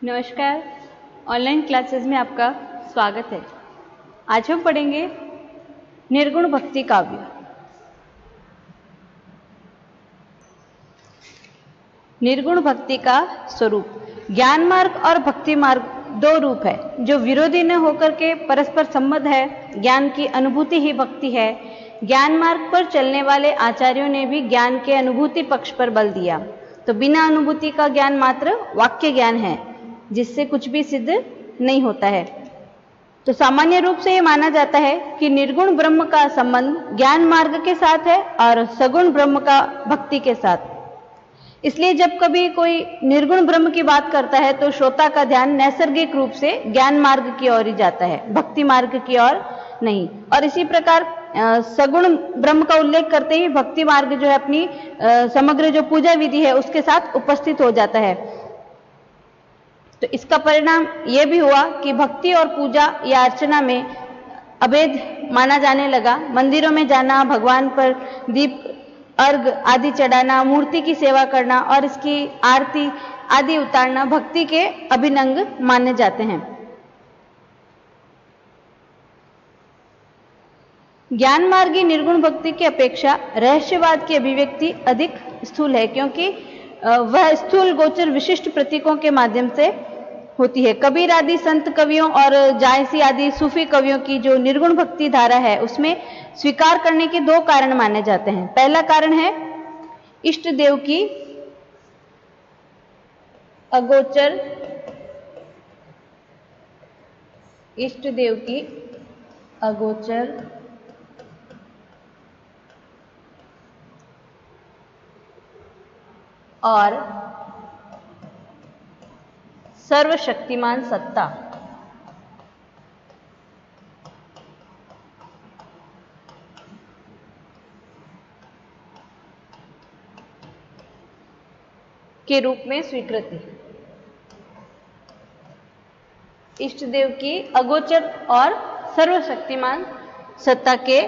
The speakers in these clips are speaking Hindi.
नमस्कार। ऑनलाइन क्लासेस में आपका स्वागत है। आज हम पढ़ेंगे निर्गुण भक्ति काव्य। निर्गुण भक्ति का स्वरूप। ज्ञान मार्ग और भक्ति मार्ग दो रूप है जो विरोधी न होकर के परस्पर संबद्ध है। ज्ञान की अनुभूति ही भक्ति है। ज्ञान मार्ग पर चलने वाले आचार्यों ने भी ज्ञान के अनुभूति पक्ष पर बल दिया। तो बिना अनुभूति का ज्ञान मात्र वाक्य ज्ञान है जिससे कुछ भी सिद्ध नहीं होता है। तो सामान्य रूप से यह माना जाता है कि निर्गुण ब्रह्म का संबंध ज्ञान मार्ग के साथ है और सगुण ब्रह्म का भक्ति के साथ। इसलिए जब कभी कोई निर्गुण ब्रह्म की बात करता है तो श्रोता का ध्यान नैसर्गिक रूप से ज्ञान मार्ग की ओर ही जाता है, भक्ति मार्ग की ओर नहीं। और इसी प्रकार सगुण ब्रह्म का उल्लेख करते ही भक्ति मार्ग जो है अपनी समग्र जो पूजा विधि है उसके साथ उपस्थित हो जाता है। तो इसका परिणाम यह भी हुआ कि भक्ति और पूजा या अर्चना में अभेद माना जाने लगा। मंदिरों में जाना, भगवान पर दीप अर्घ आदि चढ़ाना, मूर्ति की सेवा करना और इसकी आरती आदि उतारना भक्ति के अभिन्न अंग माने जाते हैं। ज्ञान मार्गी निर्गुण भक्ति की अपेक्षा रहस्यवाद की अभिव्यक्ति अधिक स्थूल है, क्योंकि वह स्थूल गोचर विशिष्ट प्रतीकों के माध्यम से होती है। कबीर आदि संत कवियों और जायसी आदि सूफी कवियों की जो निर्गुण भक्ति धारा है उसमें स्वीकार करने के दो कारण माने जाते हैं। पहला कारण है इष्ट देव की अगोचर, इष्ट देव की अगोचर और सर्वशक्तिमान सत्ता। के रूप में स्वीकृति। इष्ट देव की अगोचर और सर्वशक्तिमान सत्ता के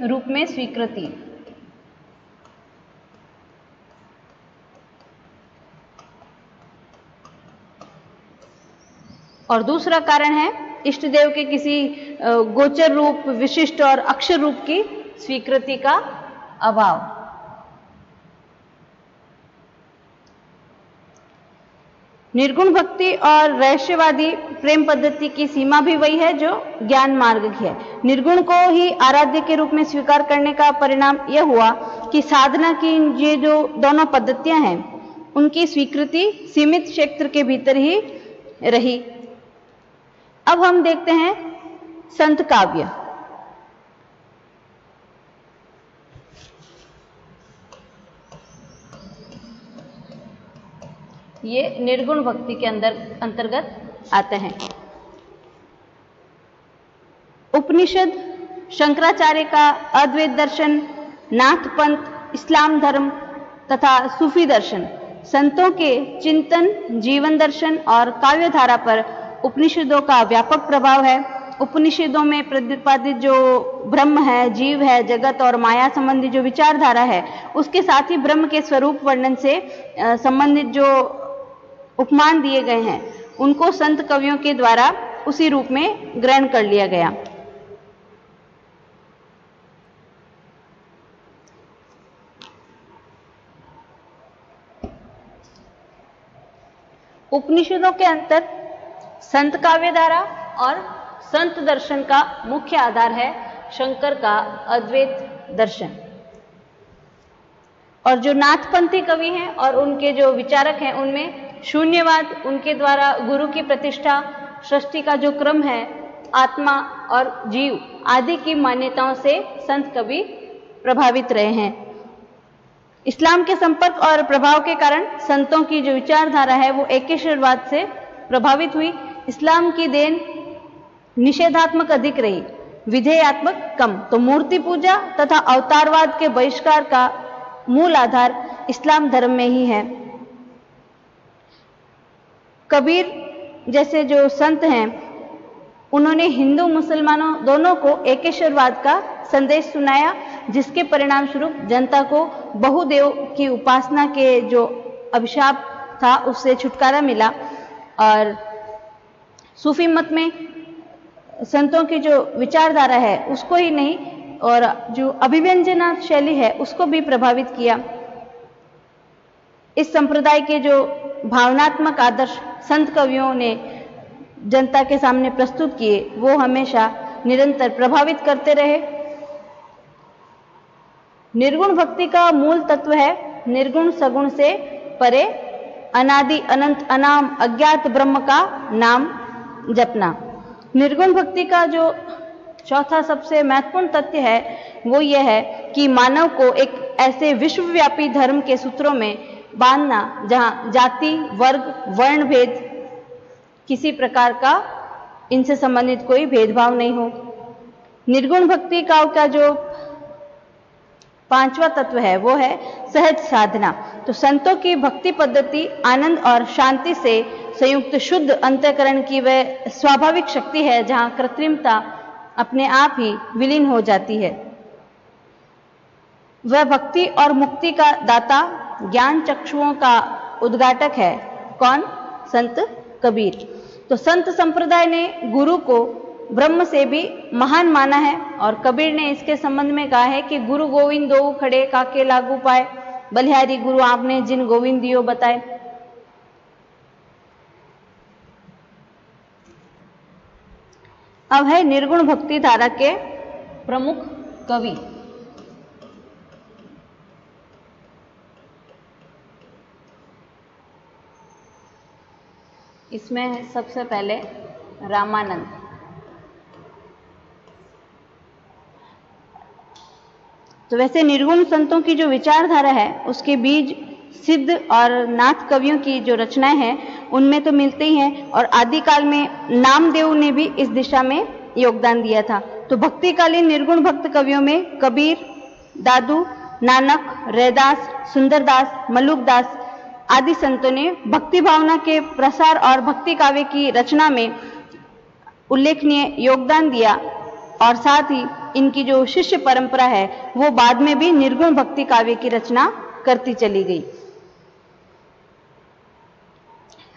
रूप में स्वीकृति। और दूसरा कारण है इष्ट देव के किसी गोचर रूप, विशिष्ट और अक्षर रूप की स्वीकृति का अभाव। निर्गुण भक्ति और रहस्यवादी प्रेम पद्धति की सीमा भी वही है जो ज्ञान मार्ग की है। निर्गुण को ही आराध्य के रूप में स्वीकार करने का परिणाम यह हुआ कि साधना की ये जो दोनों पद्धतियां हैं उनकी स्वीकृति सीमित क्षेत्र के भीतर ही रही। अब हम देखते हैं संत काव्य। ये निर्गुण भक्ति के अंतर्गत आते हैं। उपनिषद, शंकराचार्य का अद्वैत दर्शन, नाथ पंथ, इस्लाम धर्म तथा सूफी दर्शन, संतों के चिंतन, जीवन दर्शन और काव्यधारा पर उपनिषदों का व्यापक प्रभाव है। उपनिषदों में प्रतिपादित जो ब्रह्म है, जीव है, जगत और माया संबंधी जो विचारधारा है उसके साथ ही ब्रह्म के स्वरूप वर्णन से संबंधित जो उपमान दिए गए हैं उनको संत कवियों के द्वारा उसी रूप में ग्रहण कर लिया गया। उपनिषदों के अंतर संत काव्यधारा और संत दर्शन का मुख्य आधार है शंकर का अद्वैत दर्शन। और जो नाथपंथी कवि हैं और उनके जो विचारक हैं उनमें शून्यवाद, उनके द्वारा गुरु की प्रतिष्ठा, सृष्टि का जो क्रम है, आत्मा और जीव आदि की मान्यताओं से संत कवि प्रभावित रहे हैं। इस्लाम के संपर्क और प्रभाव के कारण संतों की जो विचारधारा है वो एकेश्वरवाद से प्रभावित हुई। इस्लाम की देन निषेधात्मक अधिक रही, विधेयात्मक कम। तो मूर्ति पूजा तथा अवतारवाद के बहिष्कार का मूल आधार इस्लाम धर्म में ही है। कबीर जैसे जो संत हैं उन्होंने हिंदू मुसलमानों दोनों को एकेश्वरवाद का संदेश सुनाया, जिसके परिणाम स्वरूप जनता को बहुदेव की उपासना के जो अभिशाप था उससे छुटकारा मिला। और सूफी मत में संतों की जो विचारधारा है उसको ही नहीं और जो अभिव्यंजना शैली है उसको भी प्रभावित किया। इस संप्रदाय के जो भावनात्मक आदर्श संत कवियों ने जनता के सामने प्रस्तुत किए वो हमेशा निरंतर प्रभावित करते रहे। निर्गुण भक्ति का मूल तत्व है निर्गुण सगुण से परे अनादि अनंत अनाम अज्ञात ब्रह्म का नाम जपना। निर्गुण भक्ति का जो चौथा सबसे महत्वपूर्ण तथ्य है वो यह है कि मानव को एक ऐसे विश्वव्यापी धर्म के सूत्रों में बांधना जहां जाति वर्ग वर्ण भेद किसी प्रकार का इनसे संबंधित कोई भेदभाव नहीं हो। निर्गुण भक्ति का जो पांचवा तत्व है वो है सहज साधना। तो संतों की भक्ति पद्धति आनंद और शांति से संयुक्त शुद्ध अंतःकरण की वह स्वाभाविक शक्ति है जहां कृत्रिमता अपने आप ही विलीन हो जाती है। वह भक्ति और मुक्ति का दाता ज्ञान चक्षुओं का उद्घाटक है। कौन? संत कबीर। तो संत संप्रदाय ने गुरु को ब्रह्म से भी महान माना है और कबीर ने इसके संबंध में कहा है कि गुरु गोविंद दो खड़े काके लागू पाए बलिहारी गुरु आपने जिन गोविंद दियो बताए। अब है निर्गुण भक्ति धारा के प्रमुख कवि। इसमें है सबसे पहले रामानंद। तो वैसे निर्गुण संतों की जो विचारधारा है उसके बीज सिद्ध और नाथ कवियों की जो रचनाएं हैं उनमें तो मिलते ही हैं और आदिकाल में नामदेव ने भी इस दिशा में योगदान दिया था। तो भक्तिकालीन निर्गुण भक्त कवियों में कबीर, दादू, नानक, रैदास, सुंदरदास, मलुकदास आदि संतों ने भक्ति भावना के प्रसार और भक्ति काव्य की रचना में उल्लेखनीय योगदान दिया और साथ ही इनकी जो शिष्य परंपरा है वो बाद में भी निर्गुण भक्ति काव्य की रचना करती चली गई।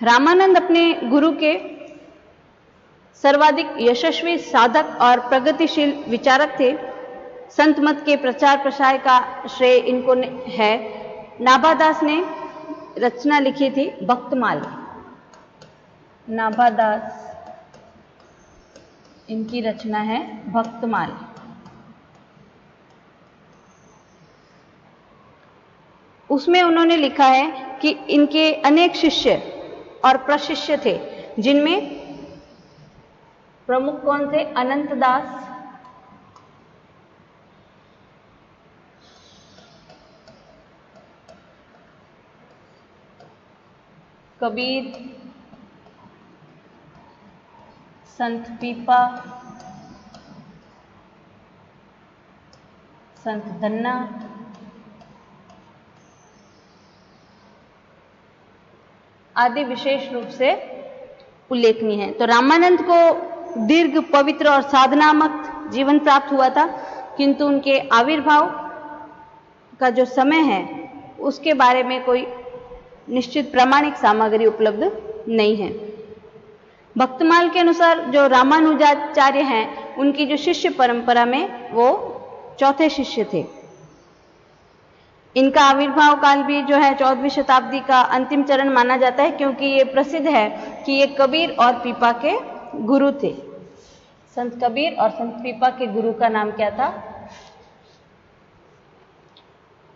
रामानंद अपने गुरु के सर्वाधिक यशस्वी साधक और प्रगतिशील विचारक थे। संत मत के प्रचार प्रसार का श्रेय इनको है। नाभादास ने रचना लिखी थी भक्तमाल। नाभादास इनकी रचना है भक्तमाल। उसमें उन्होंने लिखा है कि इनके अनेक शिष्य और प्रशिष्य थे जिनमें प्रमुख कौन थे? अनंतदास, कबीर, संत पीपा, संत धन्ना, आदि विशेष रूप से उल्लेखनीय है। तो रामानंद को दीर्घ पवित्र और साधनात्मक जीवन प्राप्त हुआ था किंतु उनके आविर्भाव का जो समय है उसके बारे में कोई निश्चित प्रामाणिक सामग्री उपलब्ध नहीं है। भक्तमाल के अनुसार जो रामानुजाचार्य हैं उनकी जो शिष्य परंपरा में वो चौथे शिष्य थे। इनका आविर्भाव काल भी जो है 14वीं शताब्दी का अंतिम चरण माना जाता है क्योंकि ये प्रसिद्ध है कि ये कबीर और पीपा के गुरु थे। संत कबीर और संत पीपा के गुरु का नाम क्या था?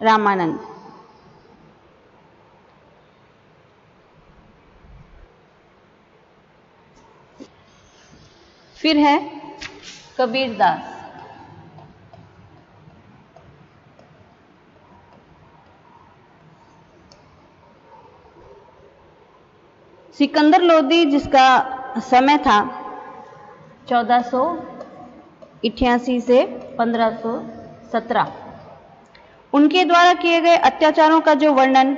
रामानंद। फिर है कबीरदास। सिकंदर लोदी जिसका समय था 1488 से 1517, उनके द्वारा किए गए अत्याचारों का जो वर्णन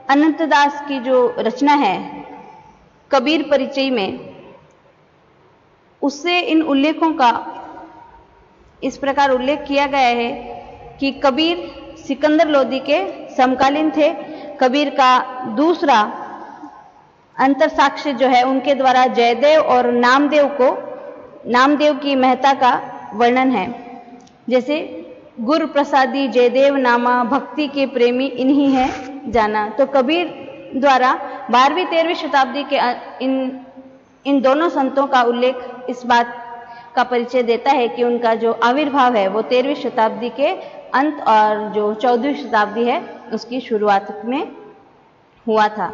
अनंतदास की जो रचना है कबीर परिचय में, उससे इन उल्लेखों का इस प्रकार उल्लेख किया गया है कि कबीर सिकंदर लोदी के समकालीन थे। कबीर का दूसरा अंतर साक्ष्य जो है उनके द्वारा जयदेव और नामदेव की महत्ता का वर्णन है। जैसे गुरु प्रसादी जयदेव नामा, भक्ति के प्रेमी इन्हीं है जाना। तो कबीर द्वारा 12वीं-13वीं शताब्दी के इन दोनों संतों का उल्लेख इस बात का परिचय देता है कि उनका जो आविर्भाव है वो 13वीं शताब्दी के अंत और जो 14वीं शताब्दी है उसकी शुरुआत में हुआ था।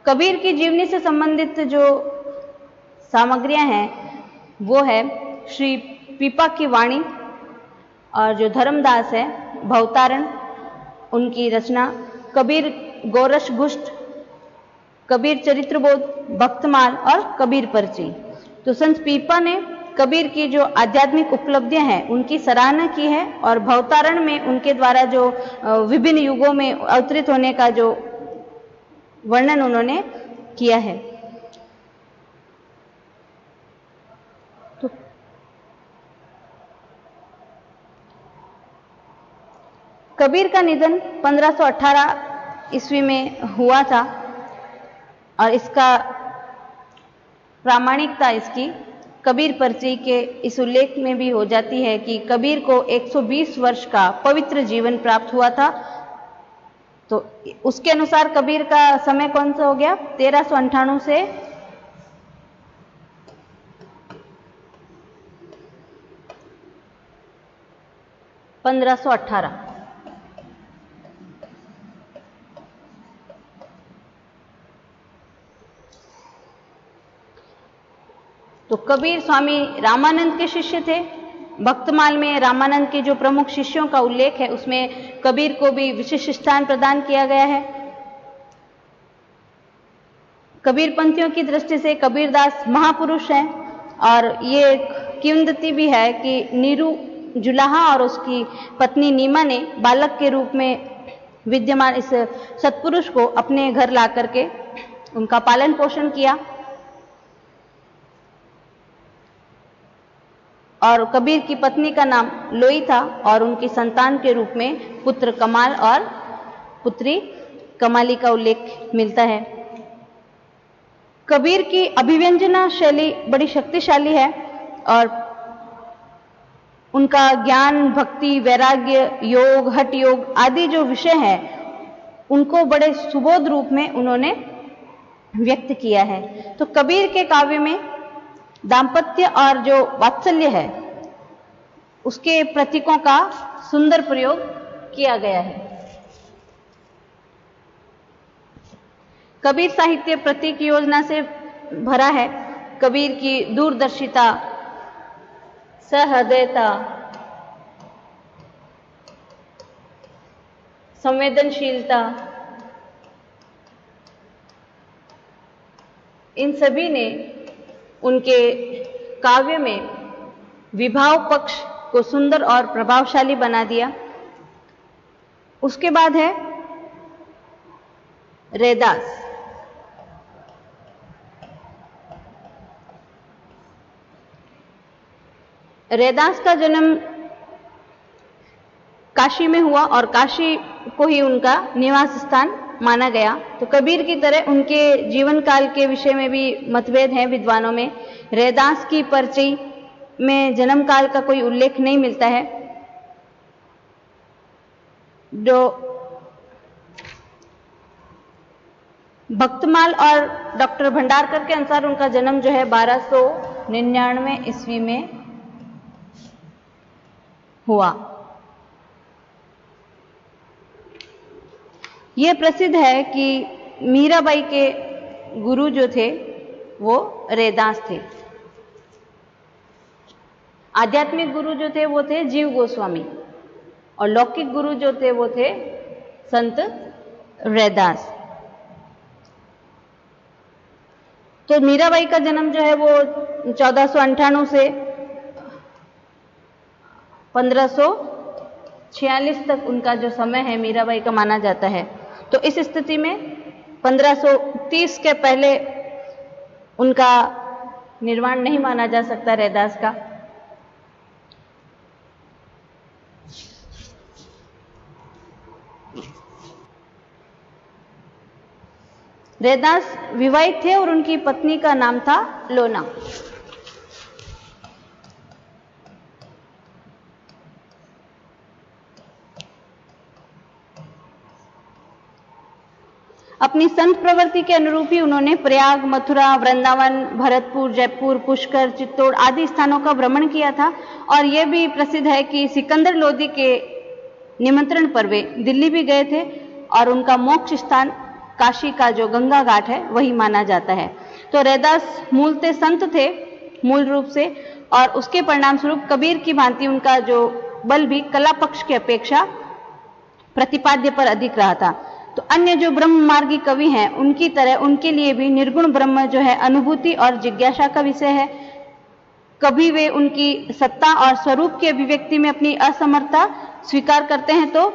कबीर की जीवनी से संबंधित जो सामग्रियां हैं वो है श्री पीपा की वाणी और जो धर्मदास है भवतारण, उनकी रचना कबीर गोरश गुष्ट, कबीर चरित्रबोध, भक्तमाल और कबीर पर्ची। तो संत पीपा ने कबीर की जो आध्यात्मिक उपलब्धियां हैं उनकी सराहना की है और भवतारण में उनके द्वारा जो विभिन्न युगों में अवतरित होने का जो वर्णन उन्होंने किया है। तो कबीर का निधन 1518 ईस्वी में हुआ था और इसका प्रामाणिकता इसकी कबीर पर्ची के इस उल्लेख में भी हो जाती है कि कबीर को 120 वर्ष का पवित्र जीवन प्राप्त हुआ था। तो उसके अनुसार कबीर का समय कौन सा हो गया? 1398 से 1518। तो कबीर स्वामी रामानंद के शिष्य थे। भक्तमाल में रामानंद के जो प्रमुख शिष्यों का उल्लेख है उसमें कबीर को भी विशिष्ट स्थान प्रदान किया गया है। कबीर पंथियों की दृष्टि से कबीरदास महापुरुष हैं और ये किंवदंती भी है कि नीरू जुलाहा और उसकी पत्नी नीमा ने बालक के रूप में विद्यमान इस सत्पुरुष को अपने घर ला करके उनका पालन पोषण किया और कबीर की पत्नी का नाम लोई था और उनकी संतान के रूप में पुत्र कमाल और पुत्री कमाली का उल्लेख मिलता है। कबीर की अभिव्यंजना शैली बड़ी शक्तिशाली है और उनका ज्ञान, भक्ति, वैराग्य, योग, हठ योग आदि जो विषय हैं उनको बड़े सुबोध रूप में उन्होंने व्यक्त किया है। तो कबीर के काव्य में दाम्पत्य और जो वात्सल्य है उसके प्रतीकों का सुंदर प्रयोग किया गया है। कबीर साहित्य प्रतीक योजना से भरा है। कबीर की दूरदर्शिता, सहृदयता, संवेदनशीलता, इन सभी ने उनके काव्य में विभाव पक्ष को सुंदर और प्रभावशाली बना दिया। उसके बाद है रैदास। रैदास का जन्म काशी में हुआ और काशी को ही उनका निवास स्थान माना गया। तो कबीर की तरह उनके जीवन काल के विषय में भी मतभेद हैं विद्वानों में। रैदास की पर्ची में जन्म काल का कोई उल्लेख नहीं मिलता है। जो भक्तमाल और डॉक्टर भंडारकर के अनुसार उनका जन्म जो है 1299 ईस्वी में हुआ। यह प्रसिद्ध है कि मीराबाई के गुरु जो थे वो रैदास थे। आध्यात्मिक गुरु जो थे वो थे जीव गोस्वामी और लौकिक गुरु जो थे वो थे संत रैदास। तो मीराबाई का जन्म जो है वो 1498 से 1546 तक उनका जो समय है मीराबाई का माना जाता है। तो इस स्थिति में 1530 के पहले उनका निर्वाण नहीं माना जा सकता रैदास का। रैदास विवाहित थे और उनकी पत्नी का नाम था लोना। अपनी संत प्रवृत्ति के अनुरूप ही उन्होंने प्रयाग, मथुरा, वृंदावन, भरतपुर, जयपुर, पुष्कर, चित्तौड़ आदि स्थानों का भ्रमण किया था। और यह भी प्रसिद्ध है कि सिकंदर लोदी के निमंत्रण पर वे दिल्ली भी गए थे और उनका मोक्ष स्थान काशी का जो गंगा घाट है वही माना जाता है। तो रैदास मूलतः संत थे मूल रूप से, और उसके परिणाम स्वरूप कबीर की भांति उनका जो बल भी कला पक्ष की अपेक्षा प्रतिपाद्य पर अधिक रहा था। तो अन्य जो ब्रह्म मार्गी कवि हैं उनकी तरह उनके लिए भी निर्गुण ब्रह्म जो है अनुभूति और जिज्ञासा का विषय है। कभी वे उनकी सत्ता और स्वरूप की अभिव्यक्ति में अपनी असमर्थता स्वीकार करते हैं, तो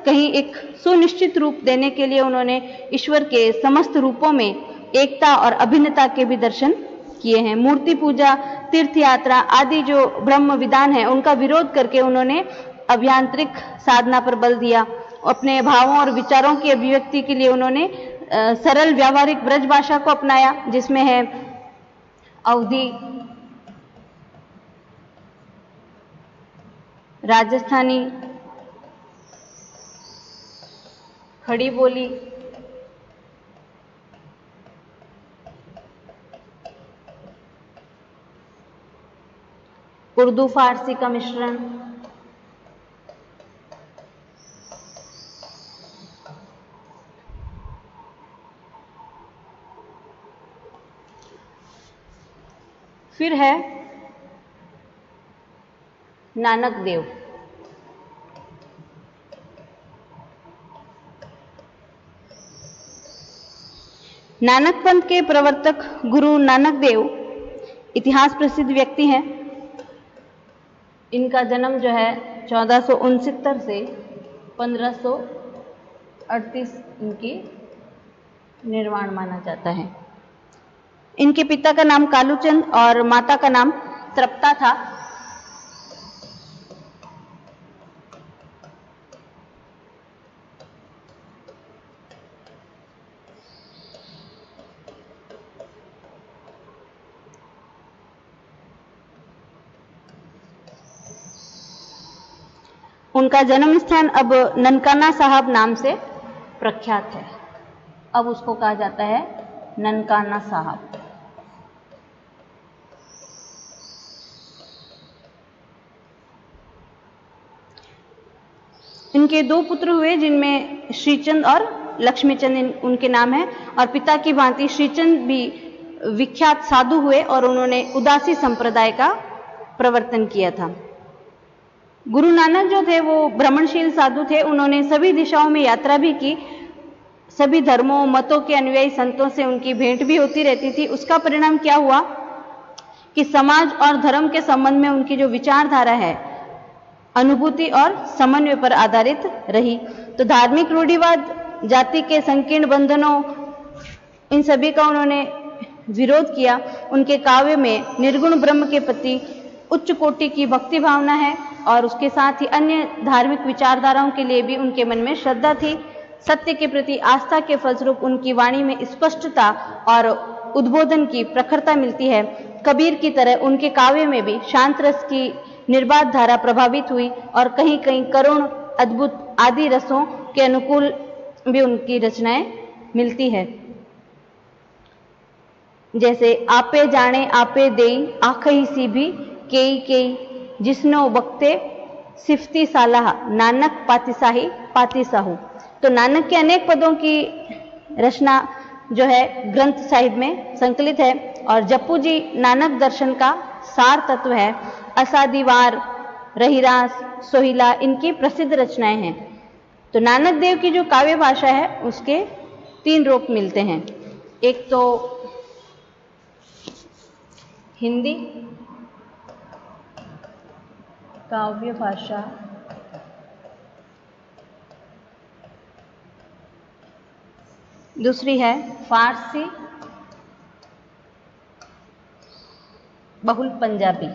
कहीं एक सुनिश्चित रूप देने के लिए उन्होंने ईश्वर के समस्त रूपों में एकता और अभिन्नता के भी दर्शन किए हैं। मूर्ति पूजा, तीर्थ यात्रा आदि जो ब्रह्म विधान है उनका विरोध करके उन्होंने अभियांत्रिक साधना पर बल दिया। अपने भावों और विचारों की अभिव्यक्ति के लिए उन्होंने सरल व्यावहारिक ब्रज भाषा को अपनाया, जिसमें है अवधी, राजस्थानी, खड़ी बोली, उर्दू फारसी का मिश्रण, फिर है नानक देव। नानक पंथ के प्रवर्तक गुरु नानक देव इतिहास प्रसिद्ध व्यक्ति हैं। इनका जन्म जो है 1469 से 1538 इनकी निर्वाण माना जाता है। इनके पिता का नाम कालूचंद और माता का नाम तृप्ता था। उनका जन्म स्थान अब ननकाना साहब नाम से प्रख्यात है। अब उसको कहा जाता है ननकाना साहब। इनके दो पुत्र हुए, जिनमें श्रीचंद और लक्ष्मीचंद उनके नाम हैं। और पिता की भांति श्रीचंद भी विख्यात साधु हुए और उन्होंने उदासी संप्रदाय का प्रवर्तन किया था। गुरु नानक जो थे वो भ्रमणशील साधु थे। उन्होंने सभी दिशाओं में यात्रा भी की। सभी धर्मों मतों के अनुयायी संतों से उनकी भेंट भी होती रहती थी। उसका परिणाम क्या हुआ कि समाज और धर्म के संबंध में उनकी जो विचारधारा है अनुभूति और समन्वय पर आधारित रही। तो धार्मिक रूढ़िवाद, जाति के संकीर्ण बंधनों, इन सभी का उन्होंने विरोध किया। उनके काव्य में निर्गुण ब्रह्म के प्रति उच्च कोटि की भक्ति भावना है और उसके साथ ही अन्य धार्मिक विचारधाराओं के लिए भी उनके मन में श्रद्धा थी। सत्य के प्रति आस्था के फलस्वरूप उनकी वाणी में स्पष्टता और उद्बोधन की प्रखरता मिलती है। कबीर की तरह उनके काव्य में भी शांत रस की निर्बाध धारा प्रभावित हुई और कहीं कहीं करुण, अद्भुत आदि रसों के अनुकूल भी उनकी रचनाएं मिलती है। जैसे आपे जाने आपे देई आखई सी भी केई केई जिसनो बक्ते सिफती सालाह नानक पातिसाही पातिसाहू। तो नानक के अनेक पदों की रचना जो है ग्रंथ साहिब में संकलित है और जप्पू जी नानक दर्शन का सार तत्व है। असादीवार, रहीरास, सोहिला इनकी प्रसिद्ध रचनाएं हैं। तो नानक देव की जो काव्य भाषा है उसके 3 रूप मिलते हैं। एक तो हिंदी काव्य भाषा, दूसरी है फारसी, बहुल पंजाबी,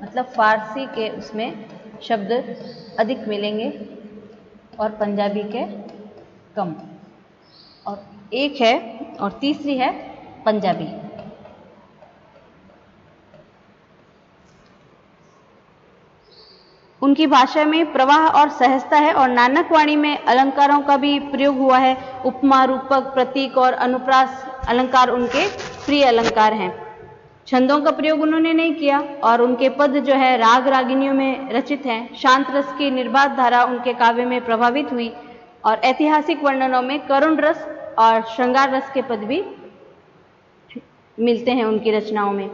मतलब फारसी के उसमें शब्द अधिक मिलेंगे और पंजाबी के कम। और एक है और तीसरी है पंजाबी। उनकी भाषा में प्रवाह और सहजता है और नानक वाणी में अलंकारों का भी प्रयोग हुआ है। उपमा, रूपक, प्रतीक और अनुप्रास अलंकार उनके प्रिय अलंकार हैं। छंदों का प्रयोग उन्होंने नहीं किया और उनके पद जो है राग रागिनियों में रचित हैं। शांत रस की निर्बाध धारा उनके काव्य में प्रभावित हुई और ऐतिहासिक वर्णनों में करुण रस और श्रृंगार रस के पद भी मिलते हैं उनकी रचनाओं में।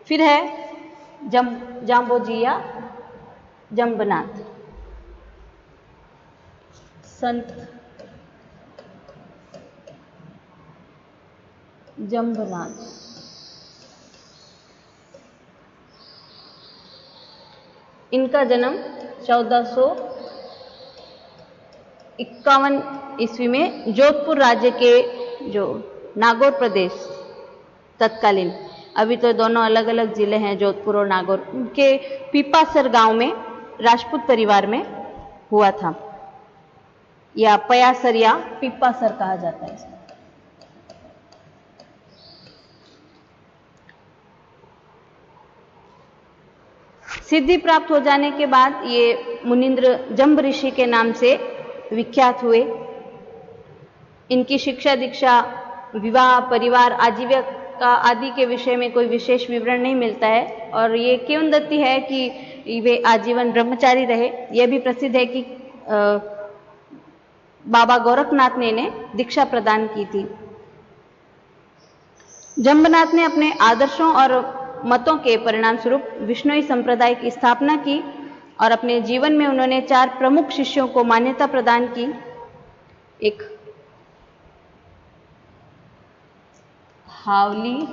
फिर है जाम्बोजिया जंबनाथ। संत जंबनाथ इनका जन्म 1451 ईस्वी में जोधपुर राज्य के जो नागौर प्रदेश तत्कालीन, अभी तो दोनों अलग अलग जिले हैं जोधपुर और नागौर, उनके पीपासर गांव में राजपूत परिवार में हुआ था, या पयासर या पीपासर कहा जाता है। सिद्धि प्राप्त हो जाने के बाद ये मुनिंद्र जंब ऋषि के नाम से विख्यात हुए। इनकी शिक्षा दीक्षा, विवाह, परिवार, आजीविका आदि के विषय में कोई विशेष विवरण नहीं मिलता है और ये किंवदंती है कि वे आजीवन ब्रह्मचारी रहे। यह भी प्रसिद्ध है कि बाबा गोरखनाथ ने इन्हें दीक्षा प्रदान की थी। जंबनाथ ने अपने आदर्शों और मतों के परिणाम स्वरूप विष्णुई संप्रदाय की स्थापना की और अपने जीवन में उन्होंने 4 प्रमुख शिष्यों को मान्यता प्रदान की। एक हावली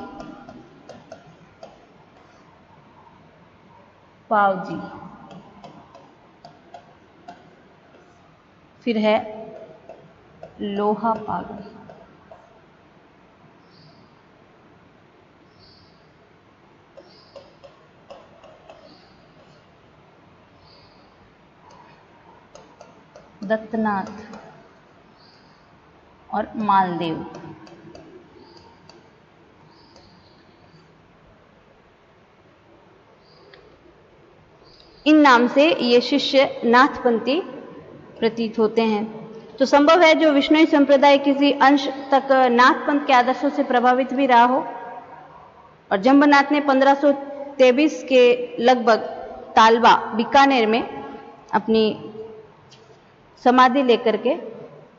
पावजी, फिर है लोहा पागल, दत्तनाथ और मालदेव। इन नाम से ये शिष्य नाथपंथी प्रतीत होते हैं। तो संभव है जो विष्णुई संप्रदाय किसी अंश तक नाथपंथ के आदर्शों से प्रभावित भी रहा हो। और जंबनाथ ने 1523 के लगभग तालबा बीकानेर में अपनी समाधि लेकर के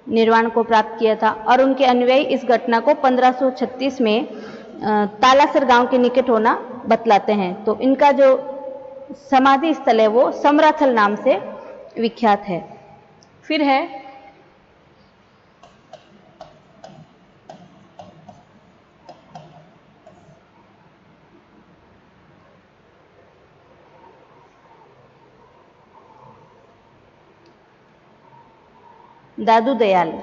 निर्वाण को प्राप्त किया था और उनके अनुयायी इस घटना को 1536 में तालासर गांव के निकट होना बतलाते हैं। तो इनका जो समाधि स्थल है वो समराथल नाम से विख्यात है। फिर है दादू दयाल।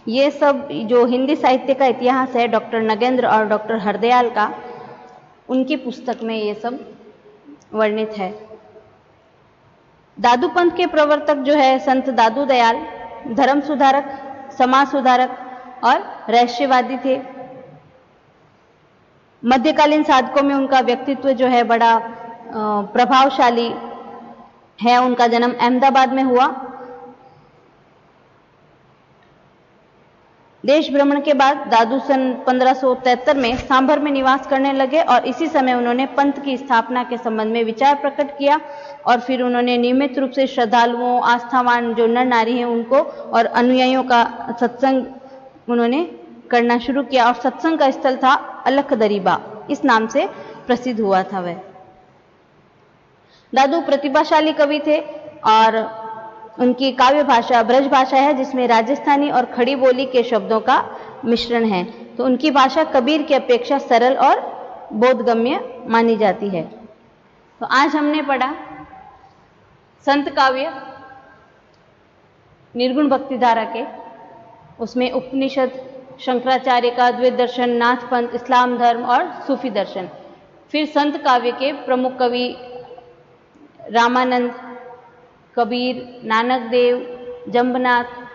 ये सब जो हिंदी साहित्य का इतिहास है डॉक्टर नगेंद्र और डॉक्टर हरदयाल का, उनकी पुस्तक में ये सब वर्णित है। दादू पंथ के प्रवर्तक जो है संत दादू दयाल धर्म सुधारक, समाज सुधारक और रहस्यवादी थे। मध्यकालीन साधकों में उनका व्यक्तित्व जो है बड़ा प्रभावशाली है। उनका जन्म अहमदाबाद में हुआ। देश भ्रमण के बाद दादू सन 1573 में सांभर में निवास करने लगे और इसी समय उन्होंने पंथ की स्थापना के संबंध में विचार प्रकट किया और फिर उन्होंने नियमित रूप से श्रद्धालुओं, आस्थावान जो नर नारी हैं उनको और अनुयायियों का सत्संग उन्होंने करना शुरू किया और सत्संग का स्थल था अलख दरीबा, इस नाम से प्रसिद्ध हुआ था वह। दादू प्रतिभाशाली कवि थे और उनकी काव्य भाषा ब्रज भाषा है जिसमें राजस्थानी और खड़ी बोली के शब्दों का मिश्रण है। तो उनकी भाषा कबीर की अपेक्षा सरल और बोधगम्य मानी जाती है। तो आज हमने पढ़ा संत काव्य निर्गुण भक्ति धारा के, उसमें उपनिषद शंकराचार्य का द्वैत दर्शन, नाथ पंथ, इस्लाम धर्म और सूफी दर्शन। फिर संत काव्य के प्रमुख कवि रामानंद, कबीर, नानक देव, जम्बनाथ,